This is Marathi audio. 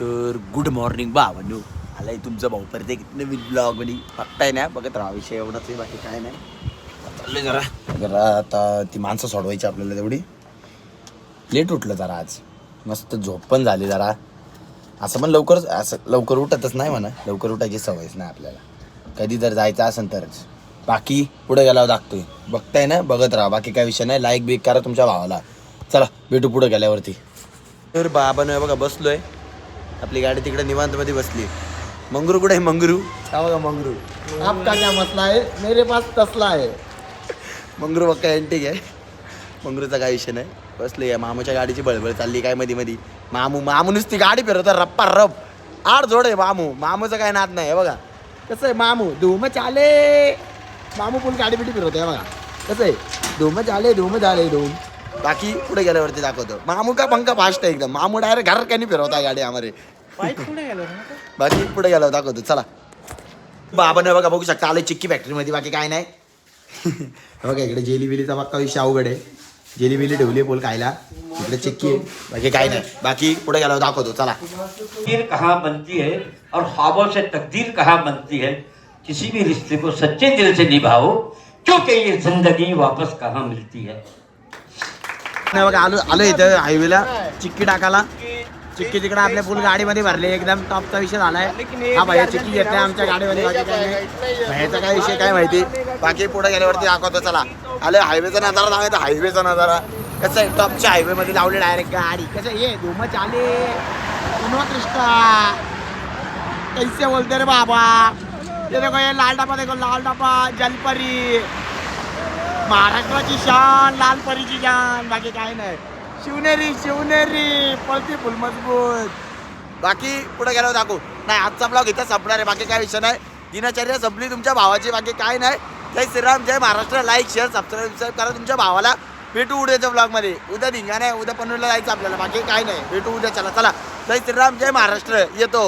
तर गुड मॉर्निंग भावांनो, आलाय तुमचा भाऊ परत एक नवीन ब्लॉग मध्ये. बघताय ना, बघत राहा, विषय एवढाच आहे, बाकी काय नाही. चाललंय जरा जरा आता ती माणसं सोडवायची आपल्याला, तेवढी लेट उठलं जरा आज. मस्त झोप पण झाली जरा. असं पण लवकर उठतच नाही म्हणा, लवकर उठायची सवयच नाही आपल्याला. कधी जर जायचं असेल तरच. बाकी पुढे गेल्यावर दाखतोय, बघताय ना, बघत राहा, बाकी काय विषय नाही. लाईक बिक करा तुमच्या भावाला. चला भेटू पुढे गेल्यावरती. तर बाबांनो बघा बसलोय, आपली गाडी तिकडे निवांत मध्ये बसली. मंगरू कुठे आहे? मंगरू का बघा, मंगरू आपका क्या मसला है, मेरे पास तसला है. मंगरू बघा एंटिक आहे. मंगरूचा काय विषय नाही, बसले. मामूच्या गाडीची बळबळ चालली काय मध्ये मध्ये. मामू नुसती गाडी फिरवता रप्पा रप. आड जोड आहे मामूचा काय नाद नाही. बघा कसं आहे, मामू धूम चाले. मामू पण गाडी बिडी फिरवतोय बघा कसं आहे, धूम चाले धूम. बाकी पुढे गेल्यावरती दाखवतो. मामू का पंखा फास्ट आहे एकदम. मामू डायरेक्ट घर कॅनी फिरवता गाडी आम्हाला. बाकी पुढे गेल्यावर दाखवतो चला. बाबांना बघा, बघू शकता आले चिक्की फॅक्टरी मध्ये. बाकी काय नाही. बघा इकडे जेली बिलीचा पक्का विषय अवघड आहे. जेली बिली ठेवली बोल खायला, इकडे चिक्की आहे. बाकी काय नाही. बाकी पुढे गेल्यावर दाखवतो चला. तकदीर कहाँ बनती है और ख्वाबों से तकदीर कहाँ बनती है. किसी भी रिश्ते को सच्चे दिल से निभाओ, क्योंकि ये जिंदगी वापस कहाँ मिलती है. नाही बघा, आलो इथं हायवेला चिक्की टाकायला. चिक्की तिकडे आपल्या फुल गाडीमध्ये भरले, एकदम टॉपचा विषय झालाय. हा भैया चिक्की घेतलाय आमच्या गाडीमध्ये. बाकी काय नाही, भैयाचा काय विषय काय माहिती. बाकी पुढे गेल्यावरती दाखवतो चला. आले हायवेचा नजारा दाखवायचा. हायवेचा नजारा कसं आहे, टॉपच्या हायवे मध्ये लावले डायरेक्ट गाडी. कसं ये धुम चाले कृष्णा कैसे बोलते रे बाबा. ते देखो ये लाल डबा, देखो लाल डबा, जलपरी महाराष्ट्राची शान, लाल परीची जान. बाकी काय नाही. शिवनेरी पळती फुल मजबूत. बाकी पुढे गेल्यावर दाखवू. नाही आजचा ब्लॉग इथं संपणार आहे. बाकी काय विषय नाही. दिनचर्या संपली तुमच्या भावाची. बाकी काय नाही. जय श्रीराम, जय महाराष्ट्र. लाईक शेअर सबस्क्राईब करा तुमच्या भावाला. भेटू उद्याच्या ब्लॉग मध्ये. उद्या धिंगाणा आहे, उद्या पनवेलला जायचं आपल्याला. बाकी काय नाही, भेटू उद्या. चला. जय श्रीराम, जय महाराष्ट्र. येतो.